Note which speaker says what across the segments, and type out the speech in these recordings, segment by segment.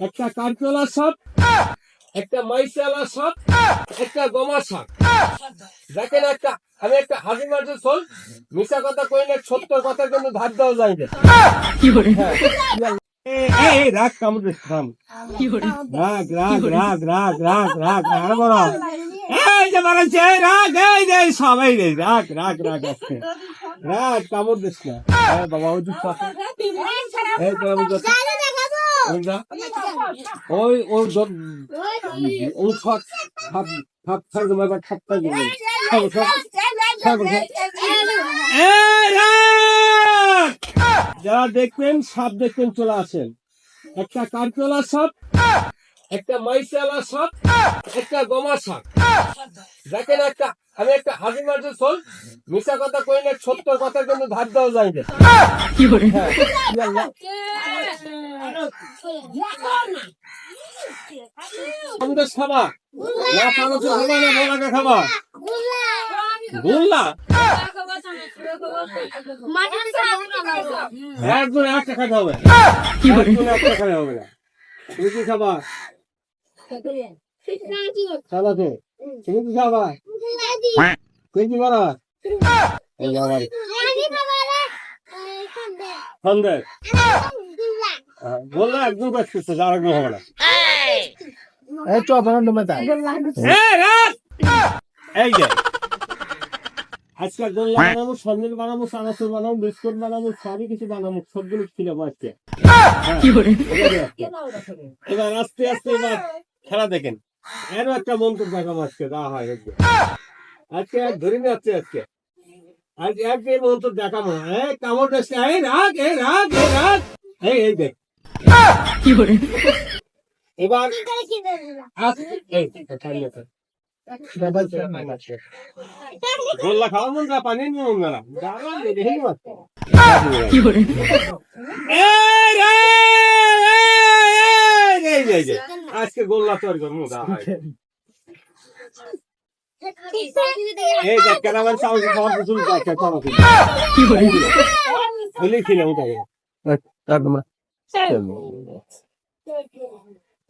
Speaker 1: একটা কারচলা সাপ, একটা মাইশালা সাপ, একটা গমা সাপ। দেখেন আমি একটা হাজি মার্জের শোন, মিশা কথা কইলে সত্য কথার জন্য ধার দেওয়া যায় না। রাগ কামড় থাম, রাগ রাগ রাগ রাগ রাগ রাগ আর বড় এই যে বাড়াচ্ছে রাগ, এই যে সবাই রে রাগ রাগ রাগ আছে, রাগ কামড় দিস না বাবা। ওই দুধ পাতা এই তোরা ওই ওই ওই থাক থাক থাক থাক তোমার থাকতে দিবে। যারা দেখবেন সাপ দেখবেন চলে আসেন। একটা কারচলা সাপ, একটা মাইশালা সাপ, একটা গমা সাপ। দেখেন আমি একটা হাজি মার্জের শোন, মিশা কথা কইলে সত্য কথার জন্য ধার দেওয়া যায় না। আমাদের খাবা না খাওয়া খাবা না বলাকে খাবা গোল্লা একজন একটা খাতে হবে, একটা খাতে হবে না। তুমি কি খাবা? চালাতে তুমি কি খাবা? তুই কি বলা সন্দেহ বললো একদম কাজ করছে, আর একদম হবে না। এই যে আজকে গোল্লা বানাবো, সন্দেশ বানাবো, চানাচুর বানাবো, বিস্কুট বানাবো, সবই কিছু বানাবো, সবগুলো ছিল আজকে। এবার আস্তে আস্তে এবার খেলা দেখেন। এরও একটা মন্তব্য দেখাবো আজকে, যা হয় আজকে ধরে যাচ্ছে আজকে আজ এক মন্তব্য দেখাবো। কামড় দেখছে, এই রাগ এই রাগ এই রাগ এই এই দেখ এবার গোল্লা খাওয়া মন না, পানি মন না আজকে গোল্লা তৈরি করবো। এই দেখ কেনামান চাউল খাওয়া প্রচুর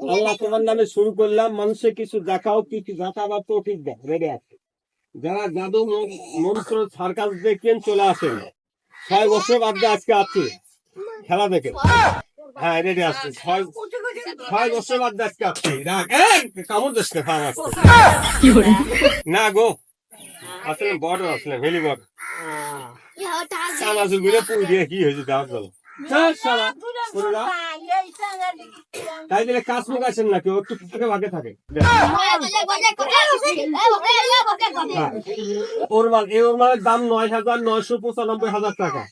Speaker 1: আল্লাহ তোমার নামে শুরু করলাম। মানুষের কিছু দেখাও, কিছু দেখাবার তৌফিক দেয়, রেডি আছে। যারা জাদু মন্ত্র সার্কাস দেখেন চলে আসেন, 6 বছর বাদ দিয়ে আজকে আছে খেলা দেখে। হ্যাঁ রেডি আসছে, 6 বছর বাদ দিয়ে আজকে আছে। কামড় দেশকে খাওয়া না গো, আসলে বড় আসলে ভেলি বড় চানাচুর গুলো পুরো দিয়ে কি হয়েছে দেওয়ার জন্য। তাই দিলে কাশ্মীর আসেন নাকি একটু থেকে ভাগে থাকে। ওরমালের দাম 9,995,000 টাকা।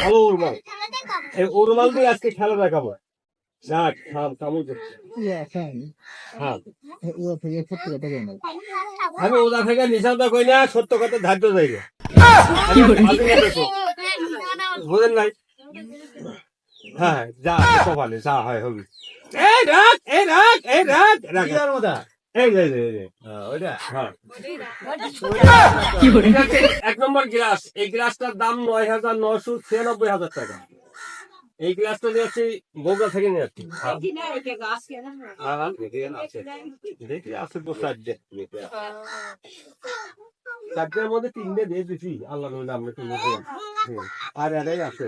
Speaker 1: ভালো ওরমাল, এই ওরমাল দিয়ে আজকে খেলা দেখাবো। আমি ওদা থেকে নিশাদা কই না, সত্য কথা ধার্য জায়গা বুঝেন নাই। হ্যাঁ যা কপালে যা হয় হবে। এক নম্বর গ্লাস, এই গ্লাসটার দাম 9,996,000 টাকা। এই গ্লাসটা দিয়েছি বগুড়া থেকে নিয়ে যাচ্ছি। দেখি আছে তো চারটের মধ্যে 3টে দিয়ে দিচ্ছি আল্লাহ আমরা 3টে। আর এটাই আছে,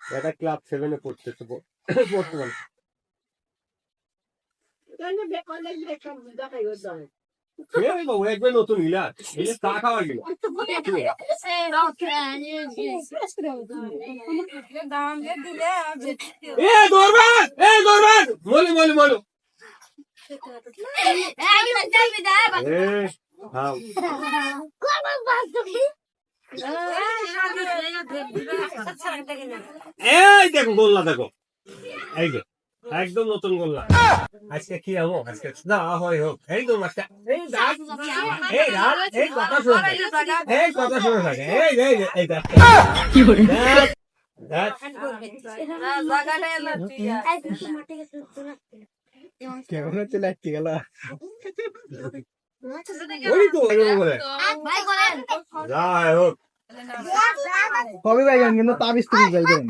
Speaker 1: এটা ক্লাব 7-এ পড়তেছে বর্তমানে। একবার নতুন গিলা চা খাওয়া গেল মলি মলি মলো এই দেখো গোল্লা দেখো, এই যে একদম নতুন গোল্লা। আজকে কি হবো, আজকে না হয় হোক। এই তো মাছটা এই রাত এই রাত এই কথা শুনে থাকে, এই কথা শুনে থাকে। এই এই এই দেখ কি করে দেখ কেমন চলে আসছে গেল। ওই তো বলে যাই হোক কবি ভাই কিন্তু তাবিজ তুমি যাই করেন,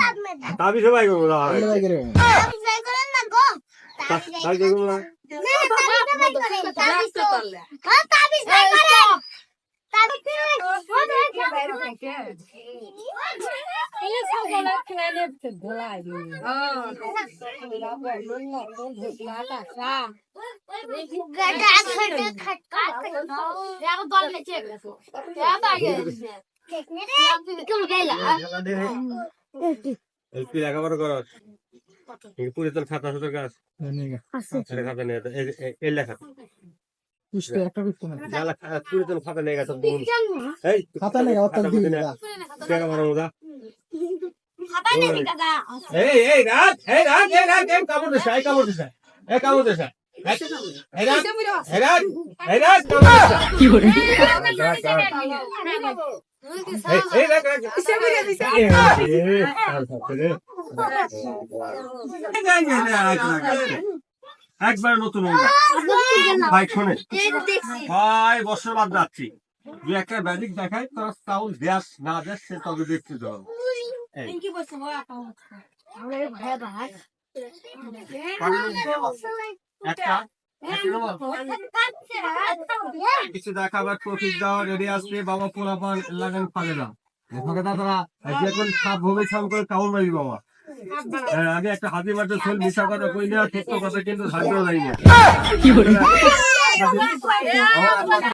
Speaker 1: তাবিজ ভাই করবো তাই দেখুন না লেখাপড়া করো পুরাতন খাতা সুতোর কাজ খাতা নিয়ে এই লেখা পুরাতন খাতা নিয়ে গেছে
Speaker 2: খাতা নেই
Speaker 1: লেখাপড়ার মজা এই রাত কামড় দিছে এই কামড় দিছে এই কামড় দিছে কি করে একবার নতুন ভাই শোনে ভাই বছর বাদ যাচ্ছি দু একটা ব্যাজিক দেখায় তারা চাউল দেশ না দেশ সে তবে দেখতে যাও একটা কিছু দেখাবার প্রফিট দেওয়া রেডি আসবে বাবা পোলাপান লাগান ফাঁকে দাও তারা এখন সাপ ভবে সাম করে কাউল মারি বাবা আগে একটা হাতি মারতে চল মিশা কথা কই না সত্য কথা কিন্তু হাতিও যাই না